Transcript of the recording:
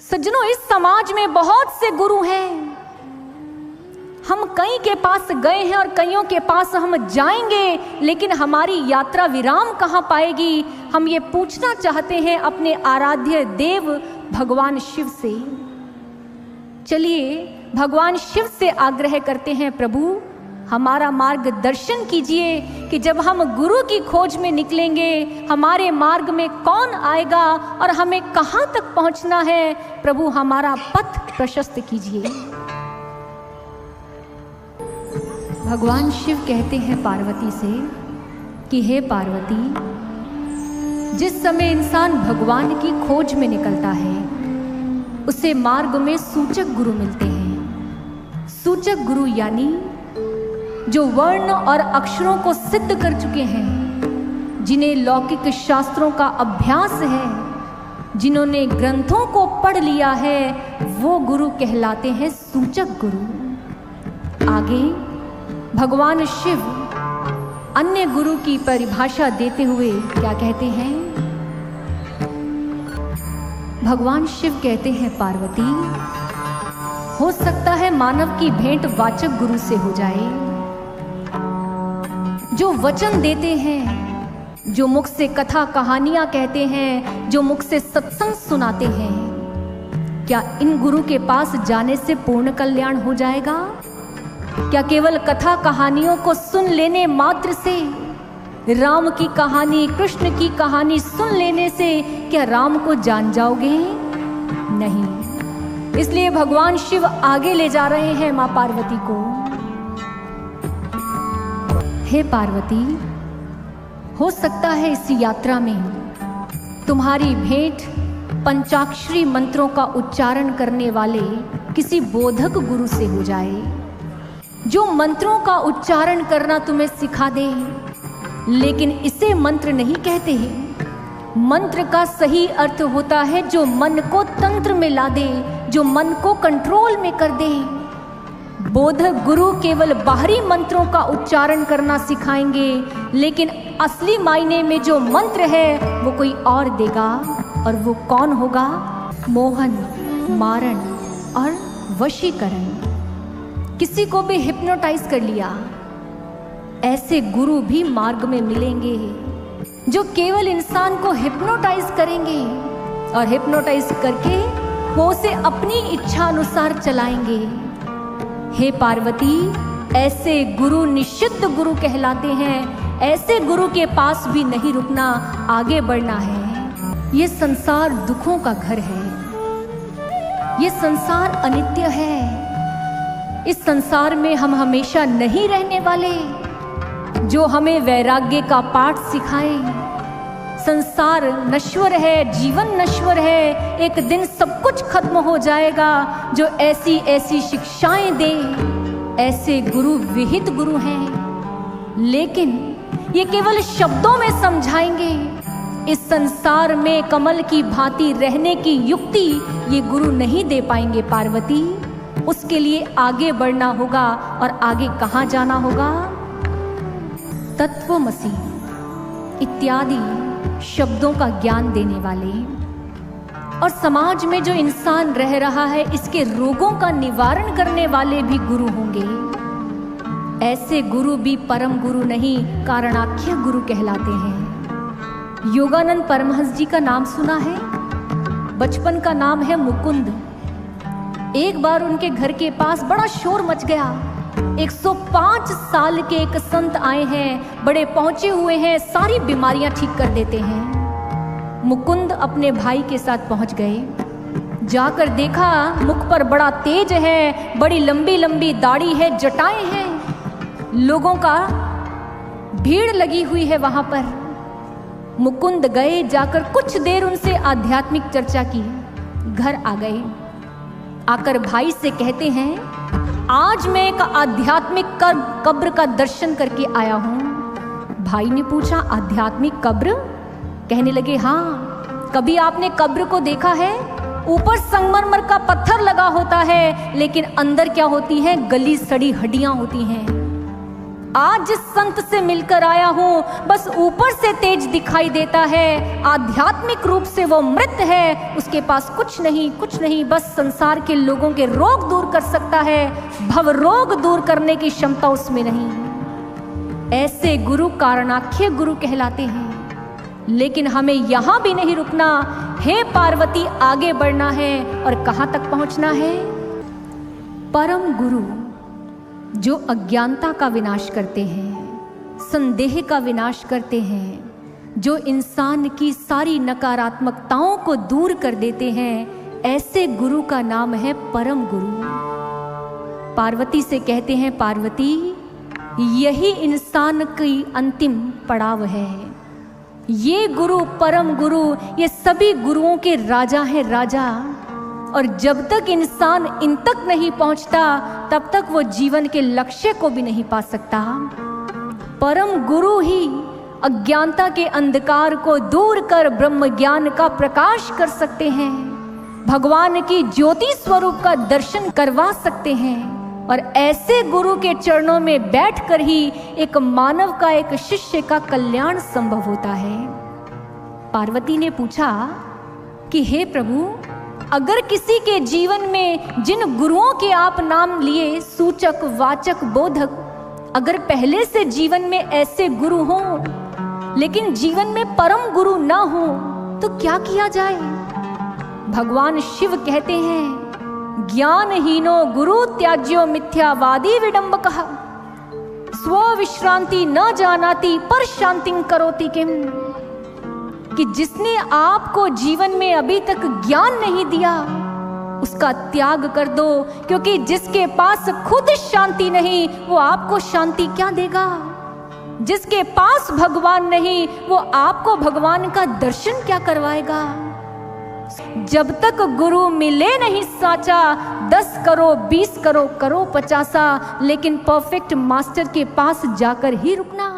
सज्जनों, इस समाज में बहुत से गुरु हैं। हम कई के पास गए हैं और कईयों के पास हम जाएंगे, लेकिन हमारी यात्रा विराम कहाँ पाएगी? हम ये पूछना चाहते हैं अपने आराध्य देव भगवान शिव से। चलिए भगवान शिव से आग्रह करते हैं, प्रभु हमारा मार्गदर्शन कीजिए कि जब हम गुरु की खोज में निकलेंगे, हमारे मार्ग में कौन आएगा और हमें कहाँ तक पहुँचना है। प्रभु हमारा पथ प्रशस्त कीजिए। भगवान शिव कहते हैं पार्वती से कि हे पार्वती, जिस समय इंसान भगवान की खोज में निकलता है उसे मार्ग में सूचक गुरु मिलते हैं। सूचक गुरु यानी जो वर्ण और अक्षरों को सिद्ध कर चुके हैं, जिन्हें लौकिक शास्त्रों का अभ्यास है, जिन्होंने ग्रंथों को पढ़ लिया है, वो गुरु कहलाते हैं सूचक गुरु। आगे भगवान शिव अन्य गुरु की परिभाषा देते हुए क्या कहते हैं? भगवान शिव कहते हैं पार्वती, हो सकता है मानव की भेंट वाचक गुरु से हो जाए, जो वचन देते हैं, जो मुख से कथा कहानियां कहते हैं, जो मुख से सत्संग सुनाते हैं। क्या इन गुरु के पास जाने से पूर्ण कल्याण हो जाएगा? क्या केवल कथा कहानियों को सुन लेने मात्र से, राम की कहानी, कृष्ण की कहानी सुन लेने से क्या राम को जान जाओगे? नहीं। इसलिए भगवान शिव आगे ले जा रहे हैं मां पार्वती को। हे पार्वती, हो सकता है इस यात्रा में तुम्हारी भेंट पंचाक्षरी मंत्रों का उच्चारण करने वाले किसी बोधक गुरु से हो जाए, जो मंत्रों का उच्चारण करना तुम्हें सिखा दे। लेकिन इसे मंत्र नहीं कहते हैं। मंत्र का सही अर्थ होता है जो मन को तंत्र में ला दे, जो मन को कंट्रोल में कर दे। बोधक गुरु केवल बाहरी मंत्रों का उच्चारण करना सिखाएंगे, लेकिन असली मायने में जो मंत्र है वो कोई और देगा। और वो कौन होगा? मोहन, मारण और वशीकरण। किसी को भी हिप्नोटाइज कर लिया। ऐसे गुरु भी मार्ग में मिलेंगे जो केवल इंसान को हिप्नोटाइज करेंगे और हिप्नोटाइज करके वो उसे अपनी इच्छा अनुसार चलाएंगे। हे पार्वती, ऐसे गुरु निषिद्ध गुरु कहलाते हैं। ऐसे गुरु के पास भी नहीं रुकना, आगे बढ़ना है। ये संसार दुखों का घर है। ये संसार अनित्य है। इस संसार में हम हमेशा नहीं रहने वाले। जो हमें वैराग्य का पाठ सिखाए। संसार नश्वर है, जीवन नश्वर है, एक दिन सब कुछ खत्म हो जाएगा। जो ऐसी ऐसी शिक्षाएं दे, ऐसे गुरु विहित गुरु हैं, लेकिन ये केवल शब्दों में समझाएंगे। इस संसार में कमल की भांति रहने की युक्ति ये गुरु नहीं दे पाएंगे पार्वती। उसके लिए आगे बढ़ना होगा। और आगे कहाँ जाना होगा? तत्वमसि इत्यादि शब्दों का ज्ञान देने वाले और समाज में जो इंसान रह रहा है इसके रोगों का निवारण करने वाले भी गुरु होंगे। ऐसे गुरु भी परम गुरु नहीं, कारणाख्य गुरु कहलाते हैं। योगानंद परमहंस जी का नाम सुना है? बचपन का नाम है मुकुंद। एक बार उनके घर के पास बड़ा शोर मच गया। 105 साल के एक संत आए हैं, बड़े पहुंचे हुए हैं, सारी बीमारियां ठीक कर देते हैं। मुकुंद अपने भाई के साथ पहुंच गए। जाकर देखा मुख पर बड़ा तेज है, बड़ी लंबी लंबी दाढ़ी है, जटाएं हैं, लोगों का भीड़ लगी हुई है वहां पर। मुकुंद गए, जाकर कुछ देर उनसे आध्यात्मिक चर्चा की, घर आ गए। आकर भाई से कहते हैं, आज मैं एक आध्यात्मिक कब्र का दर्शन करके आया हूं। भाई ने पूछा, आध्यात्मिक कब्र? कहने लगे, हाँ। कभी आपने कब्र को देखा है? ऊपर संगमरमर का पत्थर लगा होता है, लेकिन अंदर क्या होती है? गली सड़ी हड्डियां होती हैं। आज जिस संत से मिलकर आया हूँ बस ऊपर से तेज दिखाई देता है, आध्यात्मिक रूप से वो मृत है, उसके पास कुछ नहीं, बस संसार के लोगों के रोग दूर कर सकता है, भव रोग दूर करने की क्षमता उसमें नहीं। ऐसे गुरु कारणाख्य गुरु कहलाते हैं। लेकिन हमें यहां भी नहीं रुकना, हे पार्वती आगे बढ़ना है। और कहां तक पहुंचना है? परम गुरु जो अज्ञानता का विनाश करते हैं, संदेह का विनाश करते हैं, जो इंसान की सारी नकारात्मकताओं को दूर कर देते हैं, ऐसे गुरु का नाम है परम गुरु। पार्वती से कहते हैं, पार्वती यही इंसान की अंतिम पड़ाव है। ये गुरु परम गुरु ये सभी गुरुओं के राजा हैं, राजा। और जब तक इंसान इन तक नहीं पहुंचता तब तक वो जीवन के लक्ष्य को भी नहीं पा सकता। परम गुरु ही अज्ञानता के अंधकार को दूर कर ब्रह्म ज्ञान का प्रकाश कर सकते हैं, भगवान की ज्योति स्वरूप का दर्शन करवा सकते हैं। और ऐसे गुरु के चरणों में बैठकर ही एक मानव का, एक शिष्य का कल्याण संभव होता है। पार्वती ने पूछा कि हे प्रभु, अगर किसी के जीवन में जिन गुरुओं के आप नाम लिए, सूचक, वाचक, बोधक, अगर पहले से जीवन में ऐसे गुरु हों लेकिन जीवन में परम गुरु ना हो तो क्या किया जाए? भगवान शिव कहते हैं, ज्ञानहीनो गुरु त्याज्यो मिथ्यावादी विडंबकः, स्व विश्रांति न जानाति पर शांतिं करोति किम। कि जिसने आपको जीवन में अभी तक ज्ञान नहीं दिया उसका त्याग कर दो, क्योंकि जिसके पास खुद शांति नहीं वो आपको शांति क्या देगा? जिसके पास भगवान नहीं वो आपको भगवान का दर्शन क्या करवाएगा? जब तक गुरु मिले नहीं साचा, 10 करो 20 करो 50, लेकिन परफेक्ट मास्टर के पास जाकर ही रुकना।